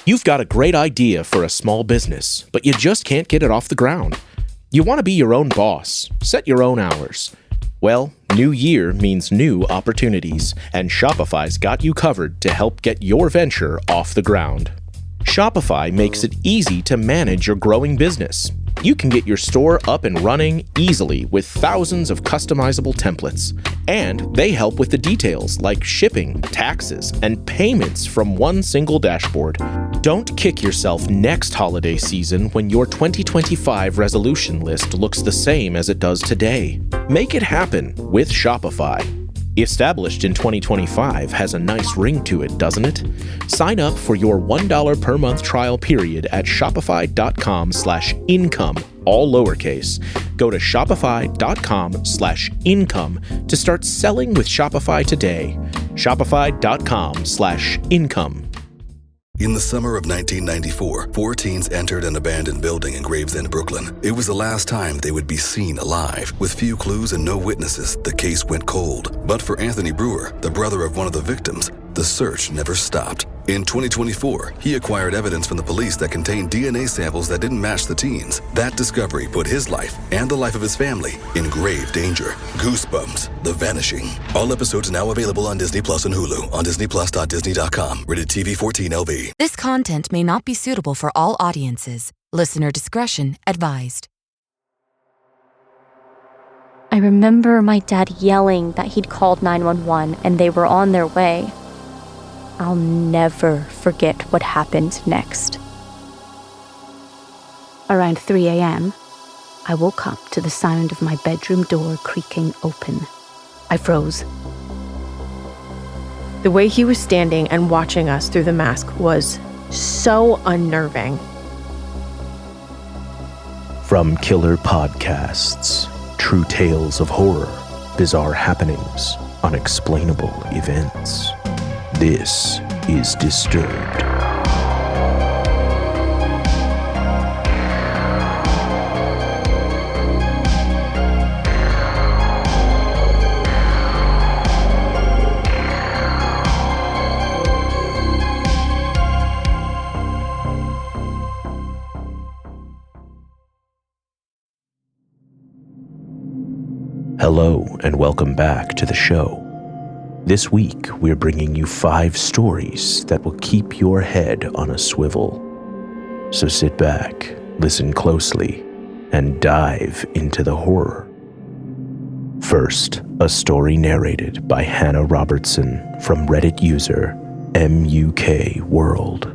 You've got a great idea for a small business, but you just can't get it off the ground. You want to be your own boss, set your own hours. Well, new year means new opportunities, and Shopify's got you covered to help get your venture off the ground. Shopify makes it easy to manage your growing business. You can get your store up and running easily with thousands of customizable templates. And they help with the details like shipping, taxes, and payments from one single dashboard. Don't kick yourself next holiday season when your 2025 resolution list looks the same as it does today. Make it happen with Shopify. Established in 2025 has a nice ring to it, doesn't it? Sign up for your $1 per month trial period at shopify.com/income, all lowercase. Go to shopify.com/income to start selling with Shopify today. Shopify.com/income. In the summer of 1994, 4 teens entered an abandoned building in Gravesend, Brooklyn. It was the last time they would be seen alive. With few clues and no witnesses, the case went cold. But for Anthony Brewer, the brother of one of the victims, the search never stopped. In 2024, he acquired evidence from the police that contained DNA samples that didn't match the teens. That discovery put his life and the life of his family in grave danger. Goosebumps, The Vanishing. All episodes now available on Disney Plus and Hulu on disneyplus.disney.com. Rated TV 14 LV. This content may not be suitable for all audiences. Listener discretion advised. I remember my dad yelling that he'd called 911 and they were on their way. I'll never forget what happened next. Around 3 a.m., I woke up to the sound of my bedroom door creaking open. I froze. The way he was standing and watching us through the mask was so unnerving. From killer podcasts, true tales of horror, bizarre happenings, unexplainable events. This is Disturbed. Hello, and welcome back to the show. This week, we're bringing you 5 stories that will keep your head on a swivel. So sit back, listen closely, and dive into the horror. First, a story narrated by Hannah Robertson from Reddit user MUK World.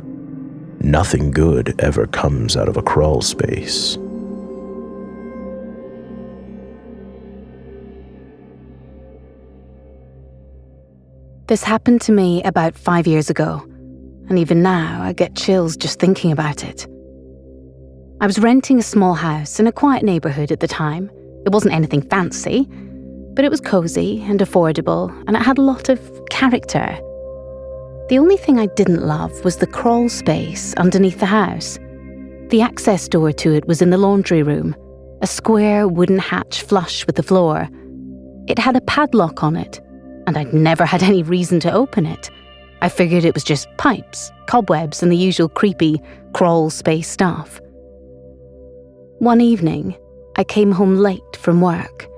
Nothing good ever comes out of a crawl space. This happened to me about 5 years ago, and even now I get chills just thinking about it. I was renting a small house in a quiet neighborhood at the time. It wasn't anything fancy, but it was cozy and affordable, and it had a lot of character. The only thing I didn't love was the crawl space underneath the house. The access door to it was in the laundry room, a square wooden hatch flush with the floor. It had a padlock on it, and I'd never had any reason to open it. I figured it was just pipes, cobwebs, and the usual creepy crawl space stuff. One evening, I came home late from work.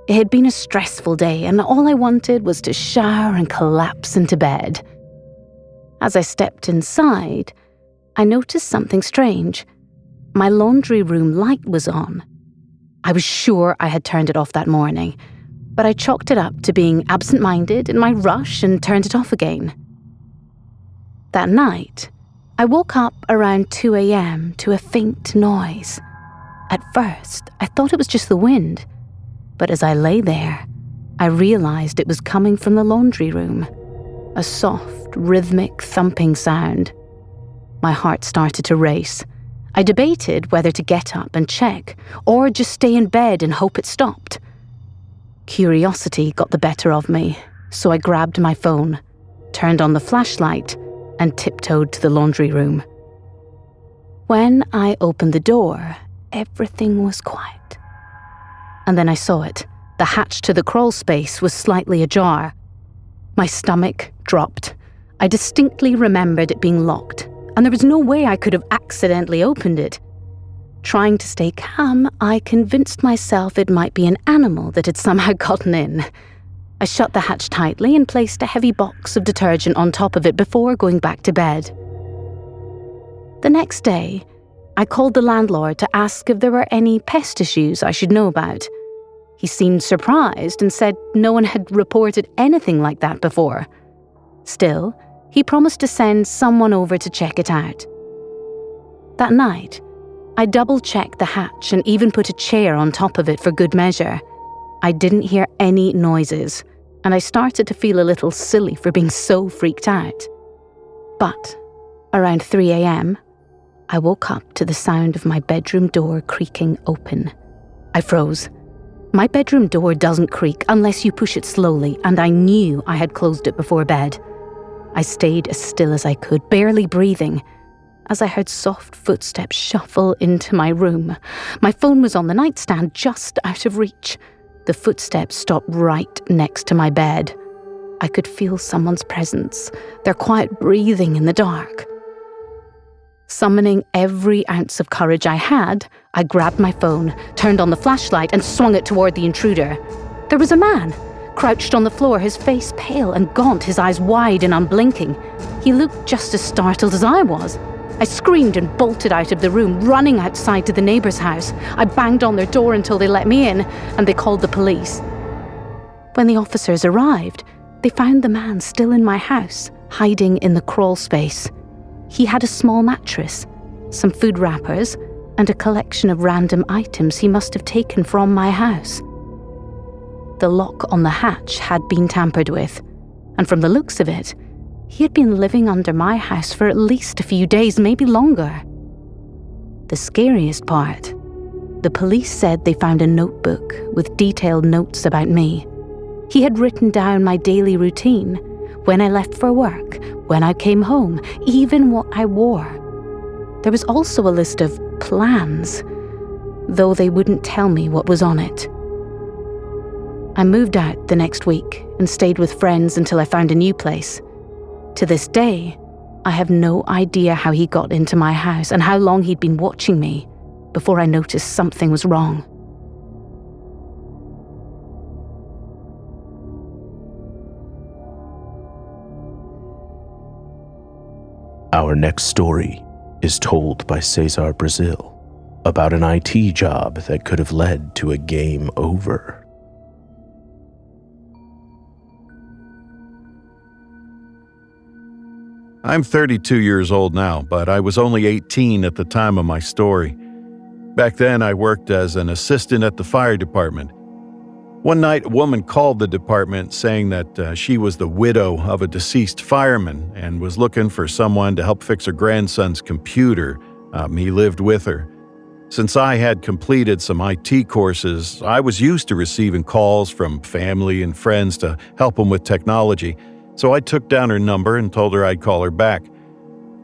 It had been a stressful day, and all I wanted was to shower and collapse into bed. As I stepped inside, I noticed something strange. My laundry room light was on. I was sure I had turned it off that morning, but I chalked it up to being absent-minded in my rush and turned it off again. That night, I woke up around 2 a.m. to a faint noise. At first, I thought it was just the wind, but as I lay there, I realized it was coming from the laundry room. A soft, rhythmic thumping sound. My heart started to race. I debated whether to get up and check, or just stay in bed and hope it stopped. Curiosity got the better of me, so I grabbed my phone, turned on the flashlight, and tiptoed to the laundry room. When I opened the door, everything was quiet. And then I saw it. The hatch to the crawl space was slightly ajar. My stomach dropped. I distinctly remembered it being locked, and there was no way I could have accidentally opened it. Trying to stay calm, I convinced myself it might be an animal that had somehow gotten in. I shut the hatch tightly and placed a heavy box of detergent on top of it before going back to bed. The next day, I called the landlord to ask if there were any pest issues I should know about. He seemed surprised and said no one had reported anything like that before. Still, he promised to send someone over to check it out. That night, I double-checked the hatch and even put a chair on top of it for good measure. I didn't hear any noises, and I started to feel a little silly for being so freaked out. But around 3 a.m., I woke up to the sound of my bedroom door creaking open. I froze. My bedroom door doesn't creak unless you push it slowly, and I knew I had closed it before bed. I stayed as still as I could, barely breathing, as I heard soft footsteps shuffle into my room. My phone was on the nightstand, just out of reach. The footsteps stopped right next to my bed. I could feel someone's presence, their quiet breathing in the dark. Summoning every ounce of courage I had, I grabbed my phone, turned on the flashlight, and swung it toward the intruder. There was a man, crouched on the floor, his face pale and gaunt, his eyes wide and unblinking. He looked just as startled as I was. I screamed and bolted out of the room, running outside to the neighbor's house. I banged on their door until they let me in, and they called the police. When the officers arrived, they found the man still in my house, hiding in the crawl space. He had a small mattress, some food wrappers, and a collection of random items he must have taken from my house. The lock on the hatch had been tampered with, and from the looks of it, he had been living under my house for at least a few days, maybe longer. The scariest part, the police said they found a notebook with detailed notes about me. He had written down my daily routine, when I left for work, when I came home, even what I wore. There was also a list of plans, though they wouldn't tell me what was on it. I moved out the next week and stayed with friends until I found a new place. To this day, I have no idea how he got into my house and how long he'd been watching me before I noticed something was wrong. Our next story is told by Cesar Brazil about an IT job that could have led to a game over. I'm 32 years old now, but I was only 18 at the time of my story. Back then, I worked as an assistant at the fire department. One night, a woman called the department saying that she was the widow of a deceased fireman and was looking for someone to help fix her grandson's computer. He lived with her. Since I had completed some IT courses, I was used to receiving calls from family and friends to help them with technology, so I took down her number and told her I'd call her back.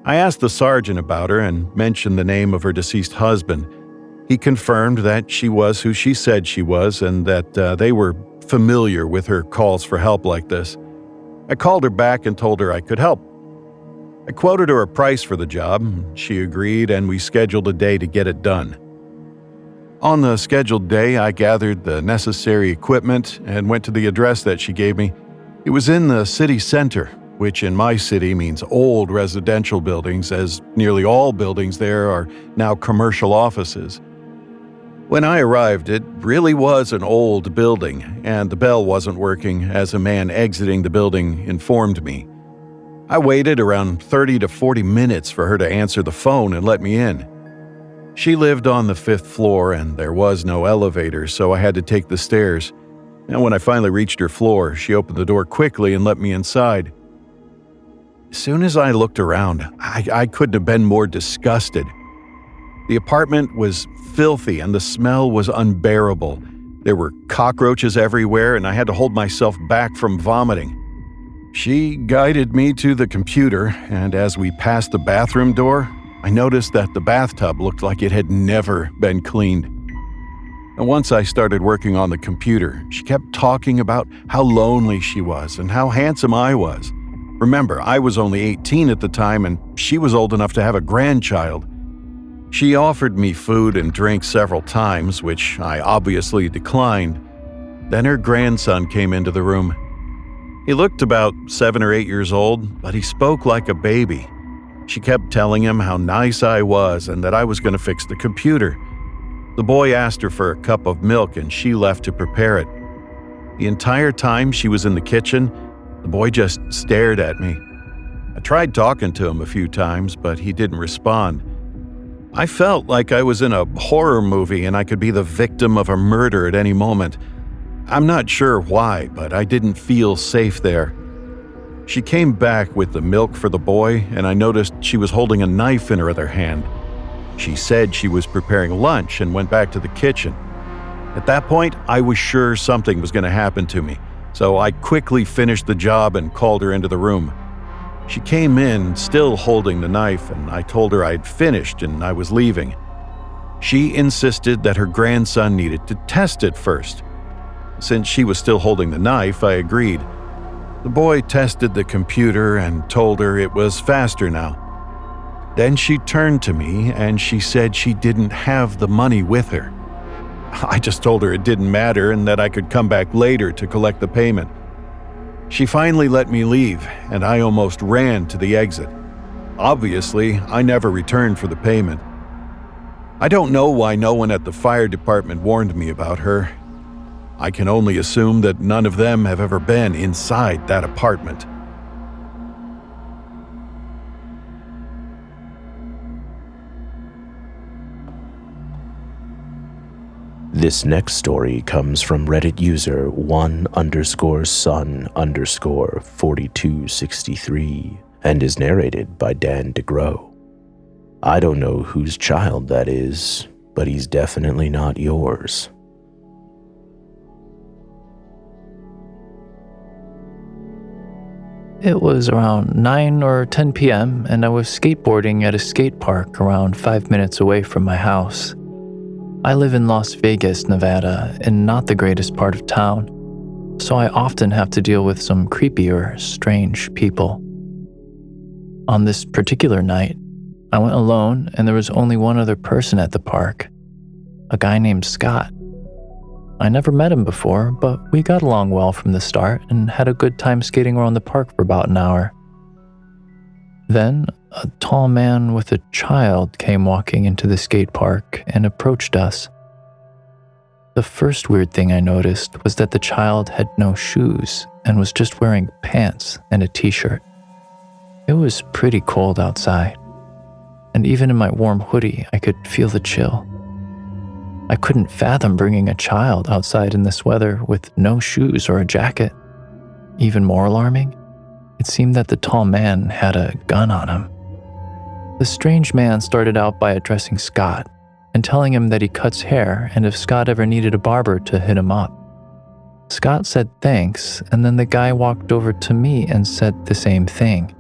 I asked the sergeant about her and mentioned the name of her deceased husband. He confirmed that she was who she said she was and that they were familiar with her calls for help like this. I called her back and told her I could help. I quoted her a price for the job. She agreed, and we scheduled a day to get it done. On the scheduled day, I gathered the necessary equipment and went to the address that she gave me. It was in the city center, which in my city means old residential buildings, as nearly all buildings there are now commercial offices. When I arrived, it really was an old building, and the bell wasn't working, as a man exiting the building informed me. I waited around 30 to 40 minutes for her to answer the phone and let me in. She lived on the 5th floor, and there was no elevator, so I had to take the stairs. And when I finally reached her floor, she opened the door quickly and let me inside. As soon as I looked around, I couldn't have been more disgusted. The apartment was filthy and the smell was unbearable. There were cockroaches everywhere and I had to hold myself back from vomiting. She guided me to the computer, and as we passed the bathroom door, I noticed that the bathtub looked like it had never been cleaned. And once I started working on the computer, she kept talking about how lonely she was and how handsome I was. Remember, I was only 18 at the time and she was old enough to have a grandchild. She offered me food and drink several times, which I obviously declined. Then her grandson came into the room. He looked about 7 or 8 years old, but he spoke like a baby. She kept telling him how nice I was and that I was going to fix the computer. The boy asked her for a cup of milk and she left to prepare it. The entire time she was in the kitchen, the boy just stared at me. I tried talking to him a few times, but he didn't respond. I felt like I was in a horror movie and I could be the victim of a murder at any moment. I'm not sure why, but I didn't feel safe there. She came back with the milk for the boy, and I noticed she was holding a knife in her other hand. She said she was preparing lunch and went back to the kitchen. At that point, I was sure something was going to happen to me, so I quickly finished the job and called her into the room. She came in, still holding the knife, and I told her I'd finished and I was leaving. She insisted that her grandson needed to test it first. Since she was still holding the knife, I agreed. The boy tested the computer and told her it was faster now. Then she turned to me and she said she didn't have the money with her. I just told her it didn't matter and that I could come back later to collect the payment. She finally let me leave, and I almost ran to the exit. Obviously, I never returned for the payment. I don't know why no one at the fire department warned me about her. I can only assume that none of them have ever been inside that apartment. This next story comes from Reddit user 1_son_4263 and is narrated by Dan DeGroh. I don't know whose child that is, but he's definitely not yours. It was around 9 or 10 p.m. and I was skateboarding at a skate park around 5 minutes away from my house. I live in Las Vegas, Nevada, in not the greatest part of town, so I often have to deal with some creepy or strange people. On this particular night, I went alone and there was only one other person at the park, a guy named Scott. I never met him before, but we got along well from the start and had a good time skating around the park for about an hour. Then, a tall man with a child came walking into the skate park and approached us. The first weird thing I noticed was that the child had no shoes and was just wearing pants and a t-shirt. It was pretty cold outside, and even in my warm hoodie, I could feel the chill. I couldn't fathom bringing a child outside in this weather with no shoes or a jacket. Even more alarming, it seemed that the tall man had a gun on him. The strange man started out by addressing Scott and telling him that he cuts hair and if Scott ever needed a barber to hit him up. Scott said thanks, and then the guy walked over to me and said the same thing.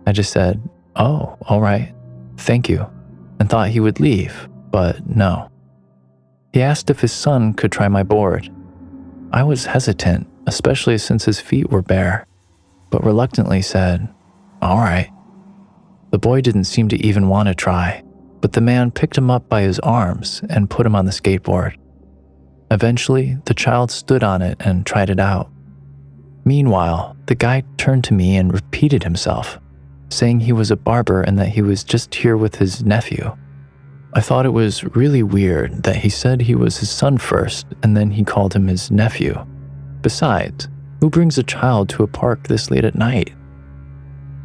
I just said, "Oh, all right, thank you," and thought he would leave, but no. He asked if his son could try my board. I was hesitant, especially since his feet were bare, but reluctantly said, "All right." The boy didn't seem to even want to try, but the man picked him up by his arms and put him on the skateboard. Eventually, the child stood on it and tried it out. Meanwhile, the guy turned to me and repeated himself, saying he was a barber and that he was just here with his nephew. I thought it was really weird that he said he was his son first and then he called him his nephew. Besides, who brings a child to a park this late at night?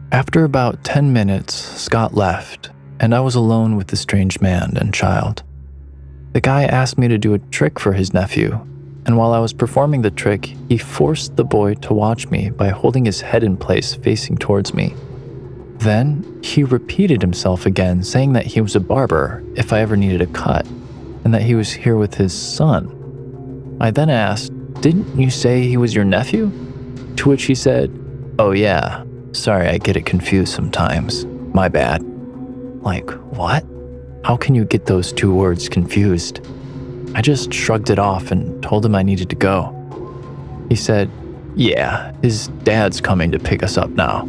After about 10 minutes, Scott left, and I was alone with the strange man and child. The guy asked me to do a trick for his nephew, and while I was performing the trick, he forced the boy to watch me by holding his head in place facing towards me. Then, he repeated himself again, saying that he was a barber if I ever needed a cut, and that he was here with his son. I then asked, "Didn't you say he was your nephew?" To which he said, "Oh yeah, sorry, I get it confused sometimes. My bad." Like, what? How can you get those two words confused? I just shrugged it off and told him I needed to go. He said, "Yeah, his dad's coming to pick us up now."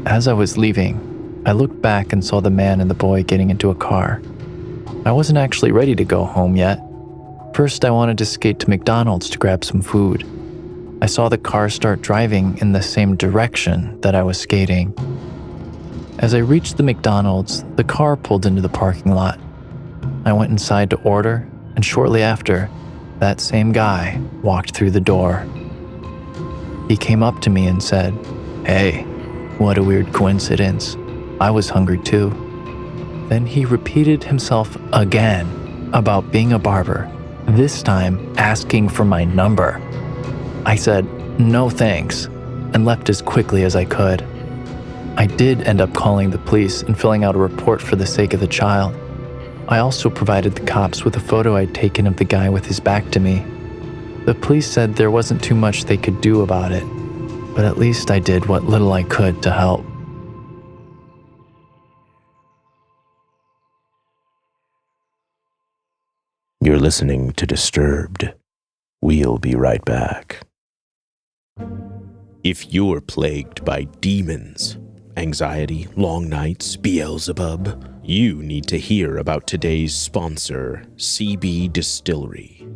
As I was leaving, I looked back and saw the man and the boy getting into a car. I wasn't actually ready to go home yet. First, I wanted to skate to McDonald's to grab some food. I saw the car start driving in the same direction that I was skating. As I reached the McDonald's, the car pulled into the parking lot. I went inside to order, and shortly after, that same guy walked through the door. He came up to me and said, "Hey, what a weird coincidence. I was hungry too." Then he repeated himself again about being a barber, this time asking for my number. I said, "No thanks," and left as quickly as I could. I did end up calling the police and filling out a report for the sake of the child. I also provided the cops with a photo I'd taken of the guy with his back to me. The police said there wasn't too much they could do about it, but at least I did what little I could to help. You're listening to Disturbed. We'll be right back. If you're plagued by demons, anxiety, long nights, Beelzebub, you need to hear about today's sponsor, CB Distillery.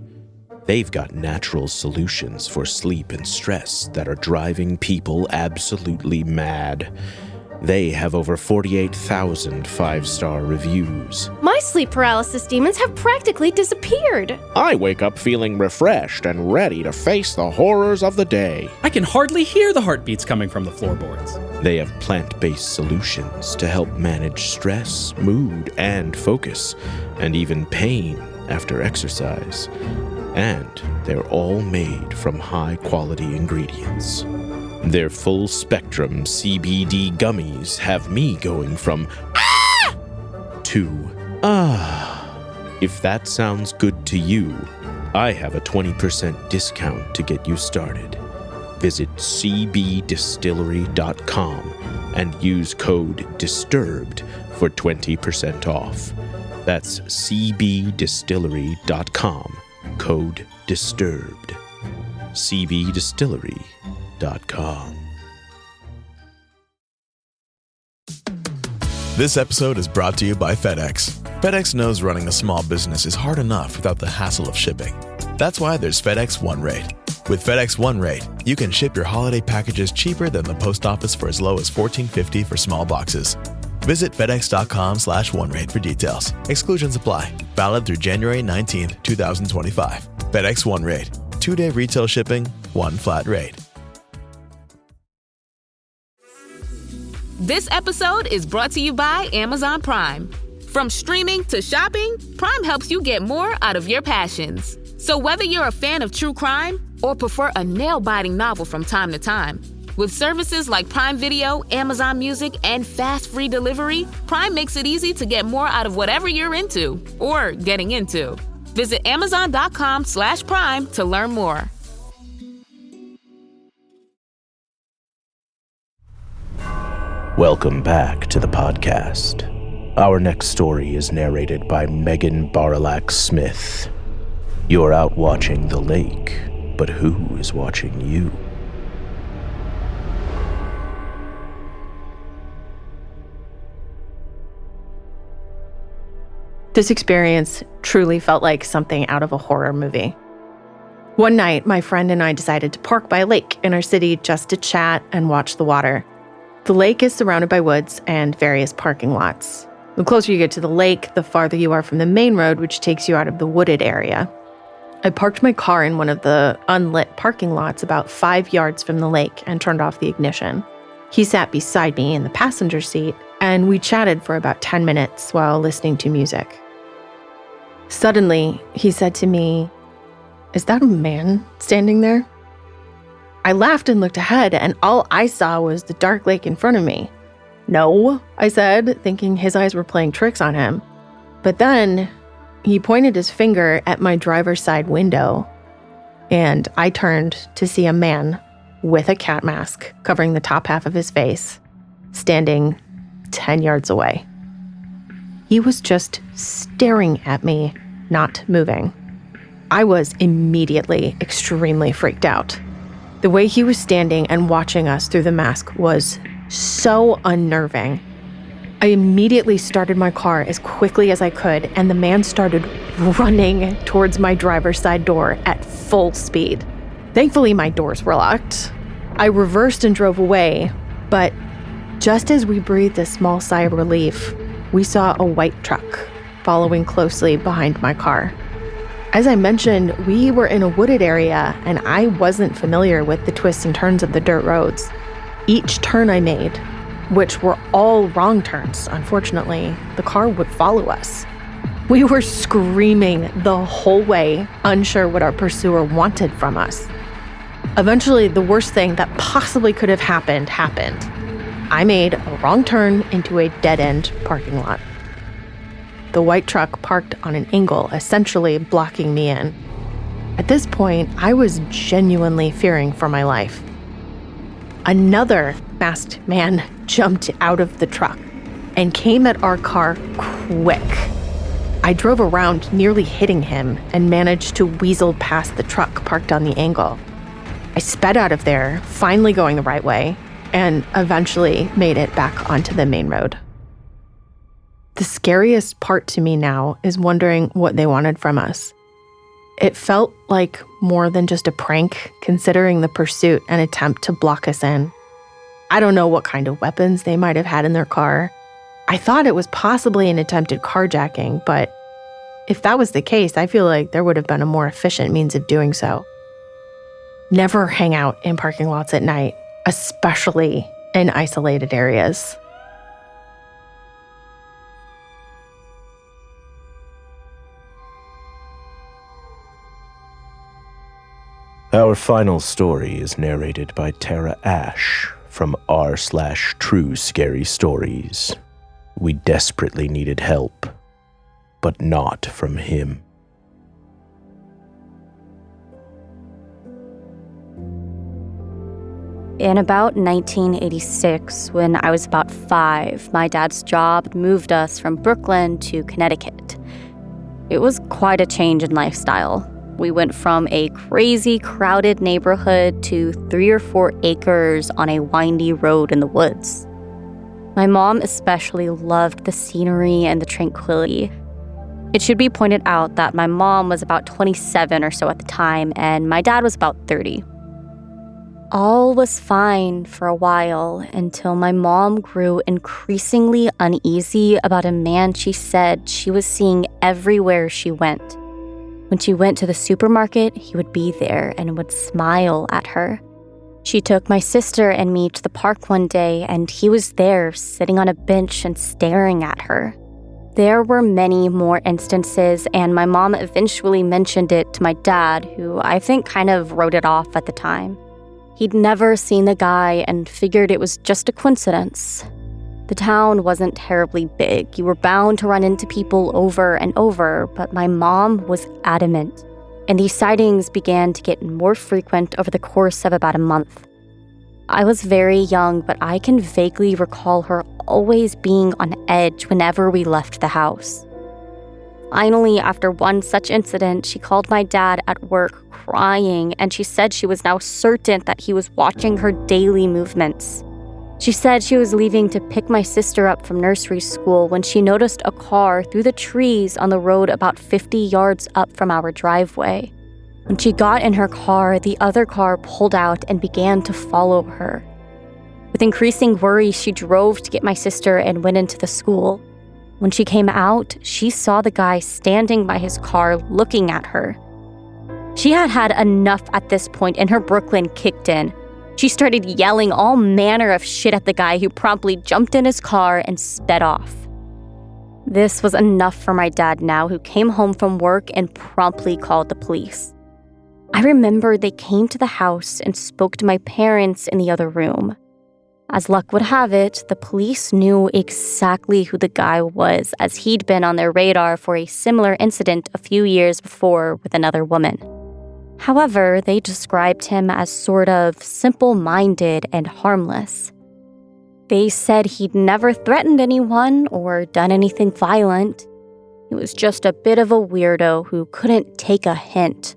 They've got natural solutions for sleep and stress that are driving people absolutely mad. They have over 48,000 five-star reviews. My sleep paralysis demons have practically disappeared. I wake up feeling refreshed and ready to face the horrors of the day. I can hardly hear the heartbeats coming from the floorboards. They have plant-based solutions to help manage stress, mood, and focus, and even pain after exercise. And they're all made from high-quality ingredients. Their full-spectrum CBD gummies have me going from ah to ah. If that sounds good to you, I have a 20% discount to get you started. Visit cbdistillery.com and use code DISTURBED for 20% off. That's cbdistillery.com, code DISTURBED. cbdistillery.com. This episode is brought to you by FedEx. FedEx knows running a small business is hard enough without the hassle of shipping. That's why there's FedEx One Rate. With FedEx One Rate, you can ship your holiday packages cheaper than the post office for as low as $14.50 for small boxes. Visit FedEx.com/OneRate for details. Exclusions apply. Valid through January 19, 2025. FedEx One Rate. 2-day retail shipping, one flat rate. This episode is brought to you by Amazon Prime. From streaming to shopping, Prime helps you get more out of your passions. So whether you're a fan of true crime or prefer a nail-biting novel from time to time, with services like Prime Video, Amazon Music, and fast free delivery, Prime makes it easy to get more out of whatever you're into or getting into. Visit Amazon.com/Prime to learn more. Welcome back to the podcast. Our next story is narrated by Meghan Barylak Smith. You're out watching the lake, but who is watching you? This experience truly felt like something out of a horror movie. One night, my friend and I decided to park by a lake in our city just to chat and watch the water. The lake is surrounded by woods and various parking lots. The closer you get to the lake, the farther you are from the main road, which takes you out of the wooded area. I parked my car in one of the unlit parking lots about 5 yards from the lake and turned off the ignition. He sat beside me in the passenger seat, and we chatted for about 10 minutes while listening to music. Suddenly, he said to me, "Is that a man standing there?" I laughed and looked ahead, and all I saw was the dark lake in front of me. "No," I said, thinking his eyes were playing tricks on him. But then he pointed his finger at my driver's side window, and I turned to see a man with a cat mask covering the top half of his face, standing 10 yards away. He was just staring at me, not moving. I was immediately extremely freaked out. The way he was standing and watching us through the mask was So unnerving. I immediately started my car as quickly as I could, and the man started running towards my driver's side door at full speed. Thankfully, my doors were locked. I reversed and drove away, but just as we breathed a small sigh of relief, we saw a white truck following closely behind my car. As I mentioned, we were in a wooded area, and I wasn't familiar with the twists and turns of the dirt roads. Each turn I made, which were all wrong turns, unfortunately, the car would follow us. We were screaming the whole way, unsure what our pursuer wanted from us. Eventually, the worst thing that possibly could have happened. I made a wrong turn into a dead-end parking lot. The white truck parked on an angle, essentially blocking me in. At this point, I was genuinely fearing for my life. Another masked man jumped out of the truck and came at our car quick. I drove around, nearly hitting him, and managed to weasel past the truck parked on the angle. I sped out of there, finally going the right way, and eventually made it back onto the main road. The scariest part to me now is wondering what they wanted from us. It felt like more than just a prank, considering the pursuit and attempt to block us in. I don't know what kind of weapons they might have had in their car. I thought it was possibly an attempted carjacking, but if that was the case, I feel like there would have been a more efficient means of doing so. Never hang out in parking lots at night, especially in isolated areas. Our final story is narrated by Terra Ashe from r/True Scary Stories. We desperately needed help, but not from him. In about 1986, when I was about 5, my dad's job moved us from Brooklyn to Connecticut. It was quite a change in lifestyle. We went from a crazy, crowded neighborhood to 3 or 4 acres on a windy road in the woods. My mom especially loved the scenery and the tranquility. It should be pointed out that my mom was about 27 or so at the time, and my dad was about 30. All was fine for a while until my mom grew increasingly uneasy about a man she said she was seeing everywhere she went. When she went to the supermarket, he would be there and would smile at her. She took my sister and me to the park one day, and he was there sitting on a bench and staring at her. There were many more instances, and my mom eventually mentioned it to my dad, who I think kind of wrote it off at the time. He'd never seen the guy and figured it was just a coincidence. The town wasn't terribly big. You were bound to run into people over and over, but my mom was adamant. And these sightings began to get more frequent over the course of about a month. I was very young, but I can vaguely recall her always being on edge whenever we left the house. Finally, after one such incident, she called my dad at work crying, and she said she was now certain that he was watching her daily movements. She said she was leaving to pick my sister up from nursery school when she noticed a car through the trees on the road about 50 yards up from our driveway. When she got in her car, the other car pulled out and began to follow her. With increasing worry, she drove to get my sister and went into the school. When she came out, she saw the guy standing by his car looking at her. She had had enough at this point, and her Brooklyn kicked in. She started yelling all manner of shit at the guy, who promptly jumped in his car and sped off. This was enough for my dad now, who came home from work and promptly called the police. I remember they came to the house and spoke to my parents in the other room. As luck would have it, the police knew exactly who the guy was, as he'd been on their radar for a similar incident a few years before with another woman. However, they described him as sort of simple-minded and harmless. They said he'd never threatened anyone or done anything violent. He was just a bit of a weirdo who couldn't take a hint.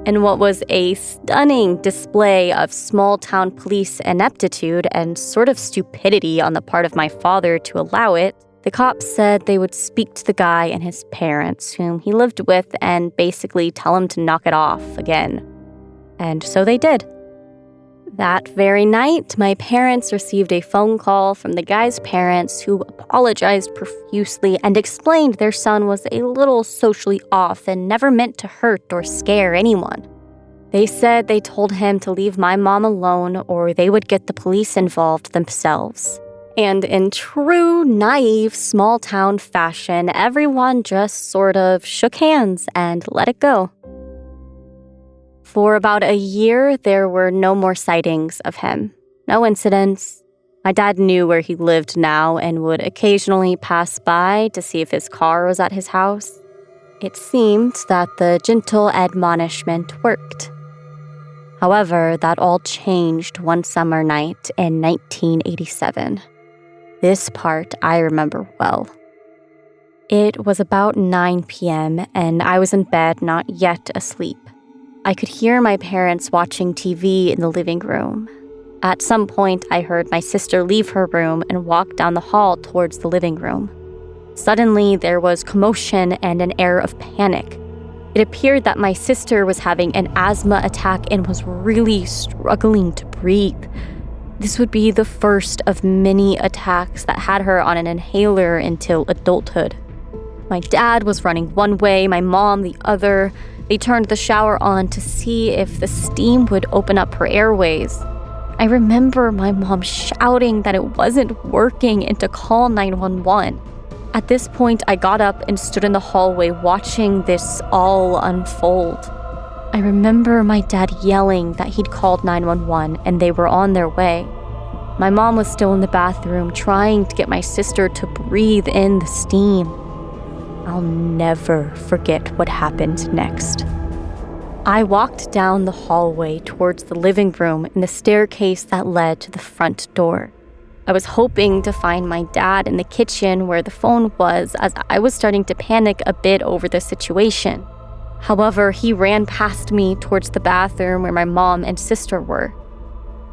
In what was a stunning display of small-town police ineptitude and sort of stupidity on the part of my father to allow it, the cops said they would speak to the guy and his parents, whom he lived with, and basically tell him to knock it off again. And so they did. That very night, my parents received a phone call from the guy's parents, who apologized profusely and explained their son was a little socially off and never meant to hurt or scare anyone. They said they told him to leave my mom alone or they would get the police involved themselves. And in true, naive, small-town fashion, everyone just sort of shook hands and let it go. For about a year, there were no more sightings of him. No incidents. My dad knew where he lived now and would occasionally pass by to see if his car was at his house. It seemed that the gentle admonishment worked. However, that all changed one summer night in 1987. This part I remember well. It was about 9 p.m., and I was in bed, not yet asleep. I could hear my parents watching TV in the living room. At some point, I heard my sister leave her room and walk down the hall towards the living room. Suddenly, there was commotion and an air of panic. It appeared that my sister was having an asthma attack and was really struggling to breathe. This would be the first of many attacks that had her on an inhaler until adulthood. My dad was running one way, my mom the other. They turned the shower on to see if the steam would open up her airways. I remember my mom shouting that it wasn't working and to call 911. At this point, I got up and stood in the hallway watching this all unfold. I remember my dad yelling that he'd called 911 and they were on their way. My mom was still in the bathroom trying to get my sister to breathe in the steam. I'll never forget what happened next. I walked down the hallway towards the living room and the staircase that led to the front door. I was hoping to find my dad in the kitchen where the phone was, as I was starting to panic a bit over the situation. However, he ran past me towards the bathroom where my mom and sister were.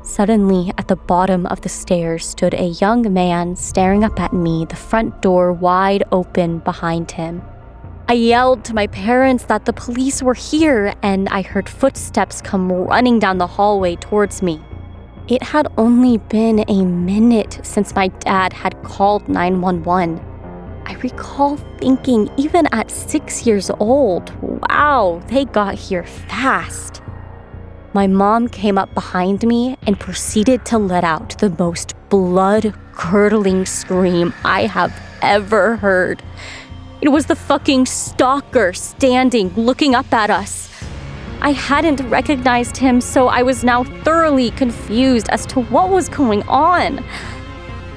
Suddenly, at the bottom of the stairs stood a young man staring up at me, the front door wide open behind him. I yelled to my parents that the police were here, and I heard footsteps come running down the hallway towards me. It had only been a minute since my dad had called 911. I recall thinking, even at 6 years old, wow, they got here fast. My mom came up behind me and proceeded to let out the most blood-curdling scream I have ever heard. It was the fucking stalker standing, looking up at us. I hadn't recognized him, so I was now thoroughly confused as to what was going on.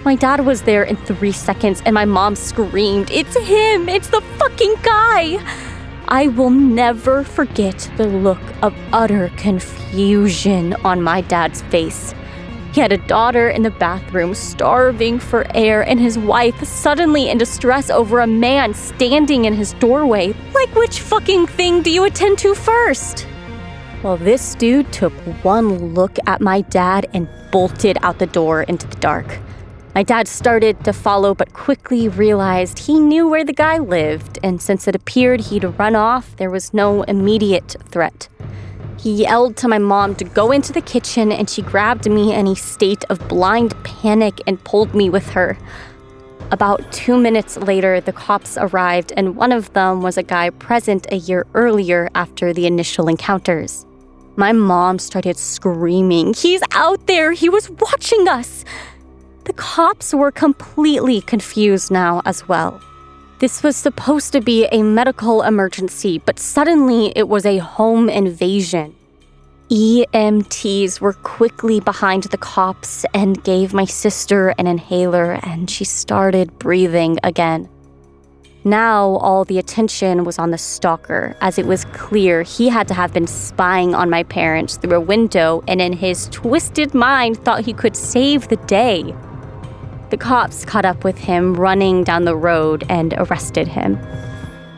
My dad was there in 3 seconds, and my mom screamed, "It's him! It's the fucking guy!" I will never forget the look of utter confusion on my dad's face. He had a daughter in the bathroom starving for air, and his wife suddenly in distress over a man standing in his doorway. Like, which fucking thing do you attend to first? Well, this dude took one look at my dad and bolted out the door into the dark. My dad started to follow, but quickly realized he knew where the guy lived, and since it appeared he'd run off, there was no immediate threat. He yelled to my mom to go into the kitchen, and she grabbed me in a state of blind panic and pulled me with her. About 2 minutes later, the cops arrived, and one of them was a guy present a year earlier after the initial encounters. My mom started screaming, "He's out there! He was watching us!" The cops were completely confused now as well. This was supposed to be a medical emergency, but suddenly it was a home invasion. EMTs were quickly behind the cops and gave my sister an inhaler, and she started breathing again. Now all the attention was on the stalker, as it was clear he had to have been spying on my parents through a window and in his twisted mind thought he could save the day. The cops caught up with him running down the road and arrested him.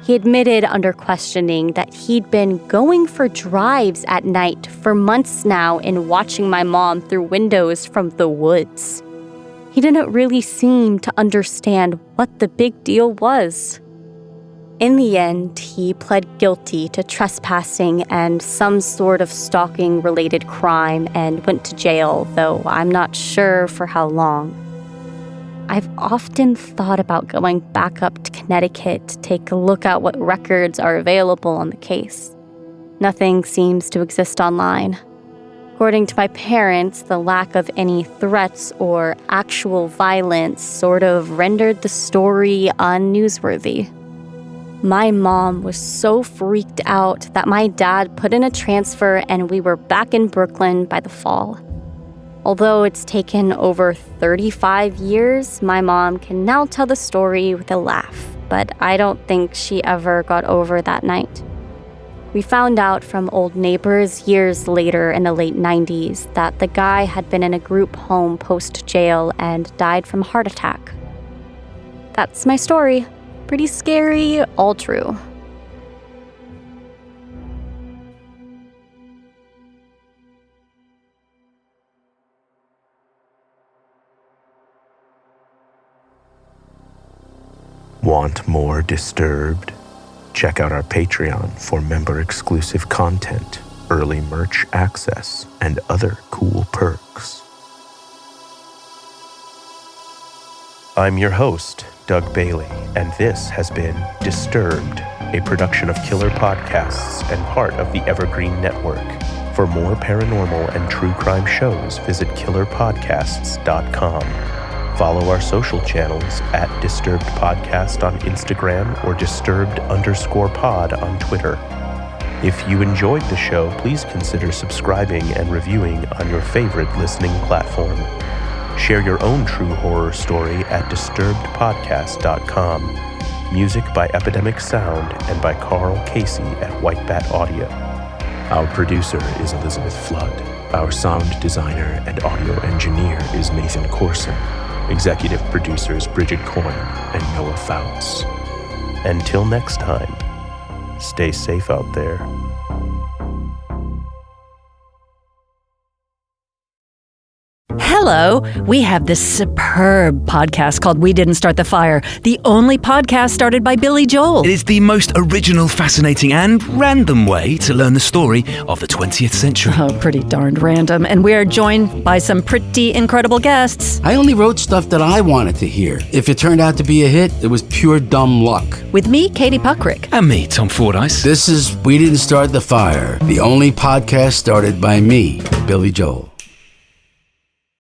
He admitted under questioning that he'd been going for drives at night for months now and watching my mom through windows from the woods. He didn't really seem to understand what the big deal was. In the end, he pled guilty to trespassing and some sort of stalking-related crime and went to jail, though I'm not sure for how long. I've often thought about going back up to Connecticut to take a look at what records are available on the case. Nothing seems to exist online. According to my parents, the lack of any threats or actual violence sort of rendered the story unnewsworthy. My mom was so freaked out that my dad put in a transfer and we were back in Brooklyn by the fall. Although it's taken over 35 years, my mom can now tell the story with a laugh, but I don't think she ever got over that night. We found out from old neighbors years later in the late 90s that the guy had been in a group home post-jail and died from a heart attack. That's my story. Pretty scary, all true. Want more Disturbed? Check out our Patreon for member-exclusive content, early merch access, and other cool perks. I'm your host, Doug Bailey, and this has been Disturbed, a production of Killer Podcasts and part of the Evergreen Network. For more paranormal and true crime shows, visit killerpodcasts.com. Follow our social channels at Disturbed Podcast on Instagram or Disturbed_pod on Twitter. If you enjoyed the show, please consider subscribing and reviewing on your favorite listening platform. Share your own true horror story at disturbedpodcast.com. Music by Epidemic Sound and by Carl Casey at White Bat Audio. Our producer is Elizabeth Flood. Our sound designer and audio engineer is Nathan Corson. Executive producers Bridget Coyne and Noah Fouts. Until next time, stay safe out there. Hello, we have this superb podcast called We Didn't Start the Fire, the only podcast started by Billy Joel. It is the most original, fascinating, and random way to learn the story of the 20th century. Oh, pretty darned random. And we are joined by some pretty incredible guests. I only wrote stuff that I wanted to hear. If it turned out to be a hit, it was pure dumb luck. With me, Katie Puckrick. And me, Tom Fordyce. This is We Didn't Start the Fire, the only podcast started by me, Billy Joel.